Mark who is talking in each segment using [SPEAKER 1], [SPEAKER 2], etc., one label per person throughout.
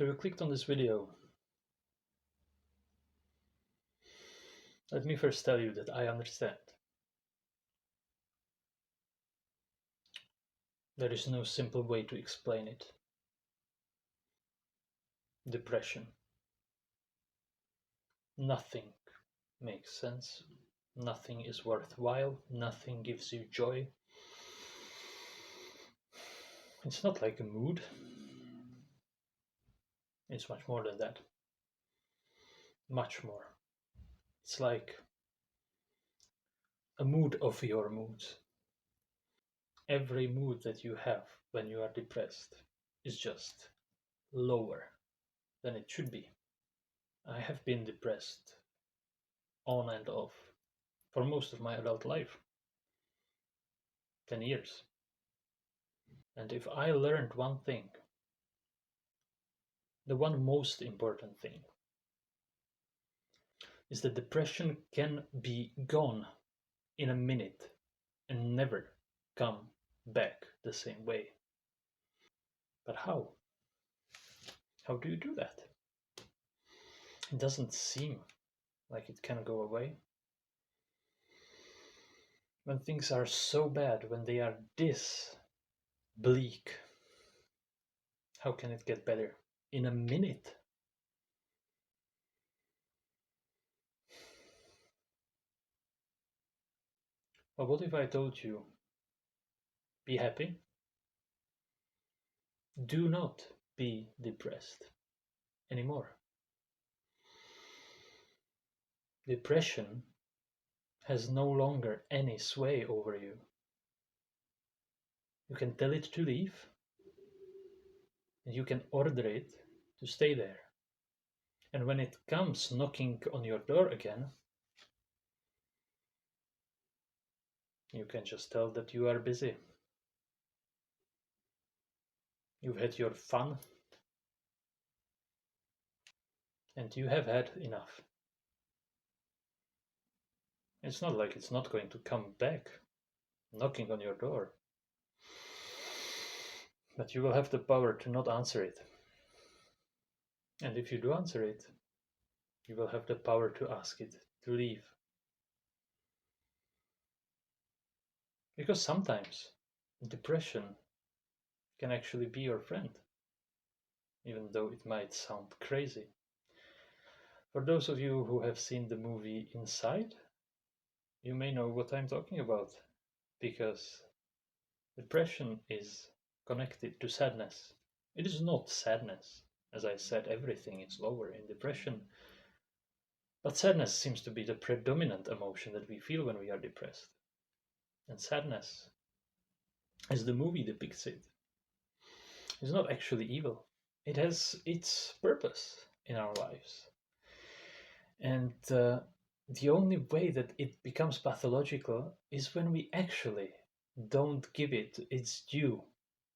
[SPEAKER 1] So you clicked on this video. Let me first tell you that I understand. There is no simple way to explain it. Depression. Nothing makes sense. Nothing is worthwhile. Nothing gives you joy. It's not like a mood. It's much more than that. Much more. It's like a mood of your moods. Every mood that you have when you are depressed is just lower than it should be. I have been depressed on and off for most of my adult life, 10 years. And if I learned one thing, the one most important thing, is that depression can be gone in a minute and never come back the same way. But how? How do you do that? It doesn't seem like it can go away. When things are so bad, when they are this bleak, how can it get better? In a minute? Well, what if I told you, be happy? Do not be depressed anymore. Depression has no longer any sway over you. You can tell it to leave, and you can order it to stay there. And when it comes knocking on your door again, you can just tell that you are busy. You've had your fun, and you have had enough. It's not like it's not going to come back knocking on your door. But you will have the power to not answer it. And if you do answer it, you will have the power to ask it to leave. Because sometimes depression can actually be your friend, even though it might sound crazy. For those of you who have seen the movie Inside, you may know what I'm talking about, because depression is connected to sadness. It is not sadness. As I said, everything is lower in depression. But sadness seems to be the predominant emotion that we feel when we are depressed. And sadness, as the movie depicts it, is not actually evil. It has its purpose in our lives. And the only way that it becomes pathological is when we actually don't give it its due,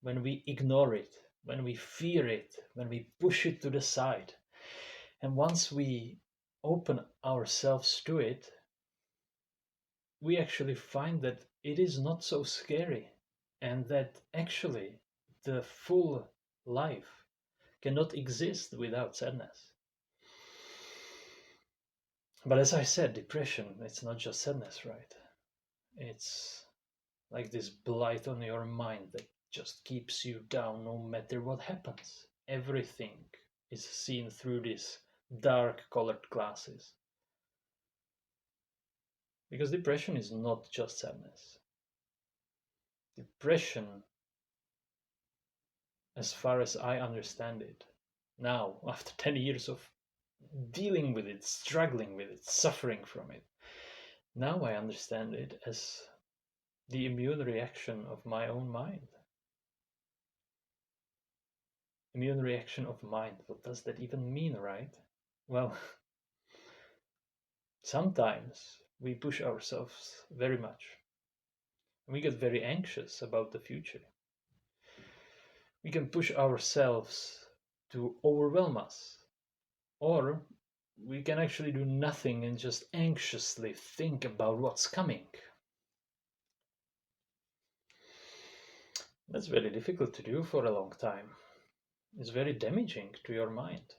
[SPEAKER 1] when we ignore it, when we fear it, when we push it to the side. And once we open ourselves to it, we actually find that it is not so scary, and that actually the full life cannot exist without sadness. But as I said, depression, it's not just sadness, right? It's like this blight on your mind that just keeps you down no matter what happens. Everything is seen through these dark colored glasses. Because depression is not just sadness. Depression, as far as I understand it, now, after 10 years of dealing with it, struggling with it, suffering from it, now I understand it as the immune reaction of my own mind. Immune reaction of mind. What does that even mean, right? Well, sometimes we push ourselves very much. We get very anxious about the future. We can push ourselves to overwhelm us. Or we can actually do nothing and just anxiously think about what's coming. That's very difficult to do for a long time. is very damaging to your mind.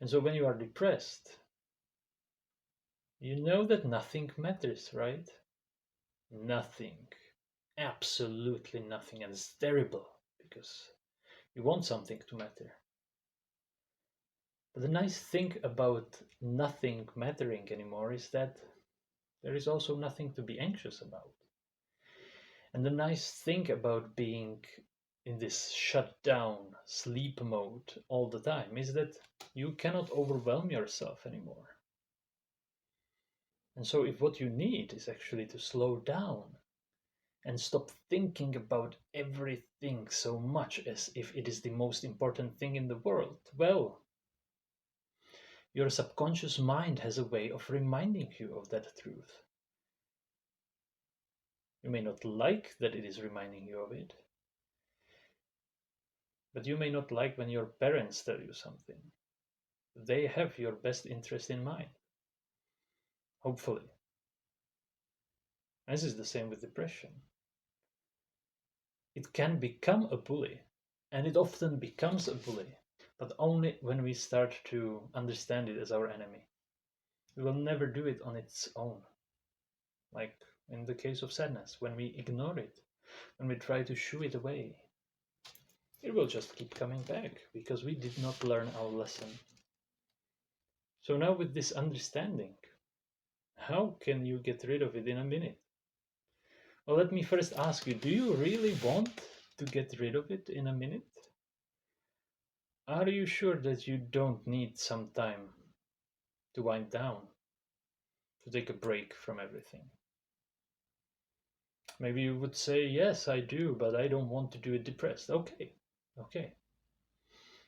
[SPEAKER 1] And so when you are depressed, you know that nothing matters, right? Nothing. Absolutely nothing. And it's terrible because you want something to matter. But the nice thing about nothing mattering anymore is that there is also nothing to be anxious about. And the nice thing about being in this shut down sleep mode all the time is that you cannot overwhelm yourself anymore. And so, if what you need is actually to slow down and stop thinking about everything so much as if it is the most important thing in the world, well, your subconscious mind has a way of reminding you of that truth. You may not like that it is reminding you of it, but you may not like when your parents tell you something. They have your best interest in mind, hopefully. As is the same with depression. It can become a bully, and it often becomes a bully, but only when we start to understand it as our enemy. We will never do it on its own. Like in the case of sadness, when we ignore it, when we try to shoo it away, it will just keep coming back because we did not learn our lesson. So now with this understanding, how can you get rid of it in a minute? Well, let me first ask you, do you really want to get rid of it in a minute? Are you sure that you don't need some time to wind down, to take a break from everything? Maybe you would say, yes, I do, but I don't want to do it depressed. Okay, okay.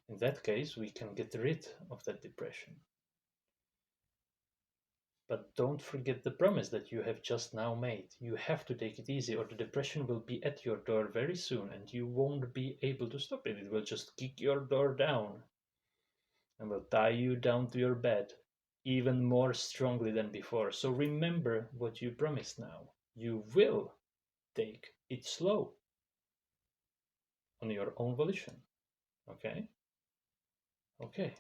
[SPEAKER 1] In that case, we can get rid of that depression. But don't forget the promise that you have just now made. You have to take it easy, or the depression will be at your door very soon and you won't be able to stop it. It will just kick your door down and will tie you down to your bed even more strongly than before. So remember what you promised now. You will take it slow on your own volition. Okay? Okay.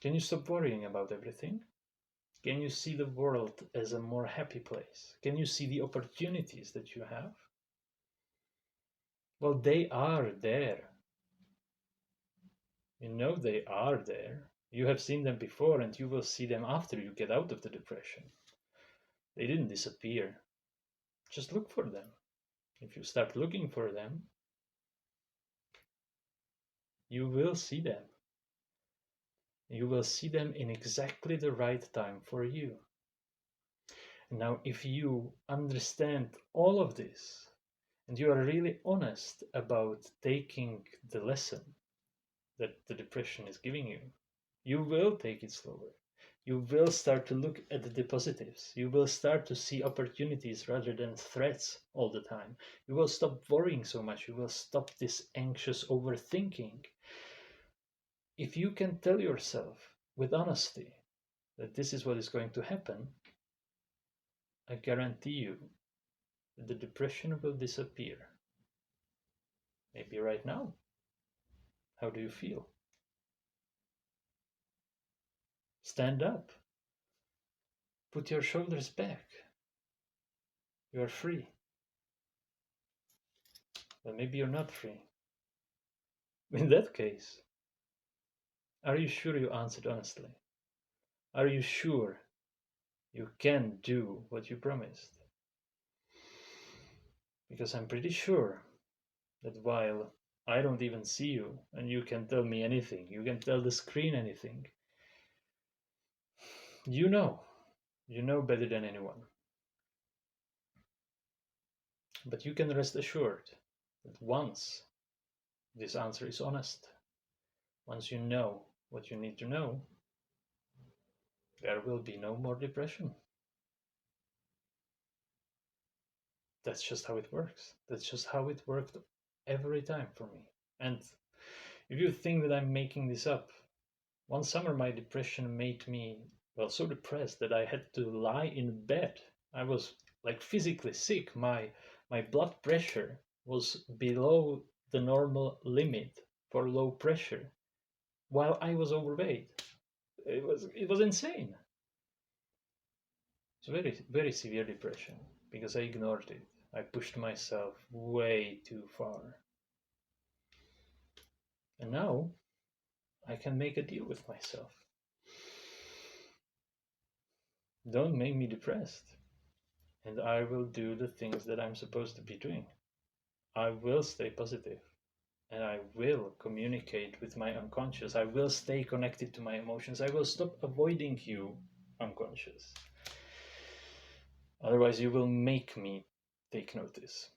[SPEAKER 1] Can you stop worrying about everything? Can you see the world as a more happy place? Can you see the opportunities that you have? Well, they are there. You know they are there. You have seen them before and you will see them after you get out of the depression. They didn't disappear. Just look for them. If you start looking for them, you will see them. You will see them in exactly the right time for you. Now, if you understand all of this and you are really honest about taking the lesson that the depression is giving you, you will take it slower. You will start to look at the positives. You will start to see opportunities rather than threats all the time. You will stop worrying so much. You will stop this anxious overthinking. If you can tell yourself with honesty that this is what is going to happen, I guarantee you that the depression will disappear. Maybe right now. How do you feel? Stand up. Put your shoulders back. You are free. But maybe you're not free. In that case, are you sure you answered honestly? Are you sure you can do what you promised? Because I'm pretty sure that while I don't even see you and you can tell me anything, you can tell the screen anything, you know better than anyone. But you can rest assured that once this answer is honest, once you know what you need to know, there will be no more depression. That's just how it works. That's just how it worked every time for me. And if you think that I'm making this up, one summer my depression made me, well, so depressed that I had to lie in bed. I was like physically sick. My blood pressure was below the normal limit for low pressure while I was overweight. It was insane. It's very severe depression because I ignored it. I pushed myself way too far. And now I can make a deal with myself. Don't make me depressed. And I will do the things that I'm supposed to be doing. I will stay positive and I will communicate with my unconscious. I will stay connected to my emotions. I will stop avoiding you, unconscious. Otherwise, you will make me take notice.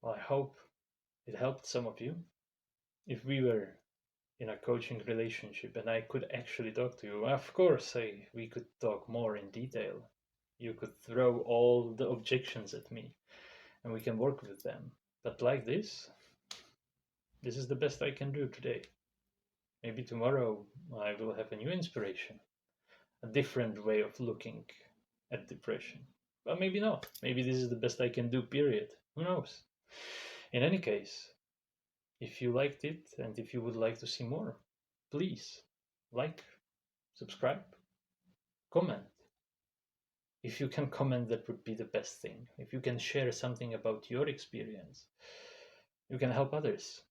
[SPEAKER 1] Well, I hope it helped some of you. If we were in a coaching relationship and I could actually talk to you, of course, we could talk more in detail. You could throw all the objections at me and we can work with them. But like this is the best I can do today. Maybe tomorrow I will have a new inspiration, a different way of looking at depression. But maybe not. Maybe this is the best I can do, period. Who knows? In any case, if you liked it and if you would like to see more, please like, subscribe, comment. If you can comment, that would be the best thing. If you can share something about your experience, you can help others.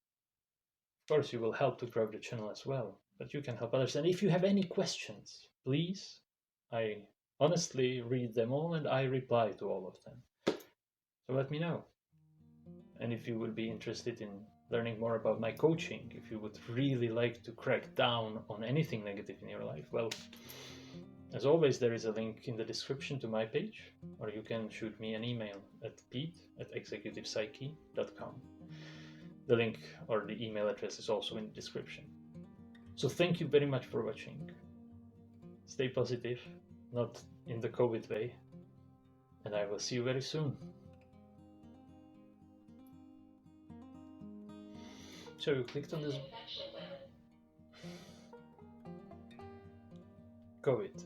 [SPEAKER 1] Of course, you will help to grow the channel as well, but you can help others. And if you have any questions, please, I honestly read them all and I reply to all of them. So let me know. And if you would be interested in learning more about my coaching, if you would really like to crack down on anything negative in your life, well, as always, there is a link in the description to my page, or you can shoot me an email at pete@executivepsyche.com. The link or the email address is also in the description. So thank you very much for watching. Stay positive, not in the COVID way, and I will see you very soon. So you clicked on this COVID.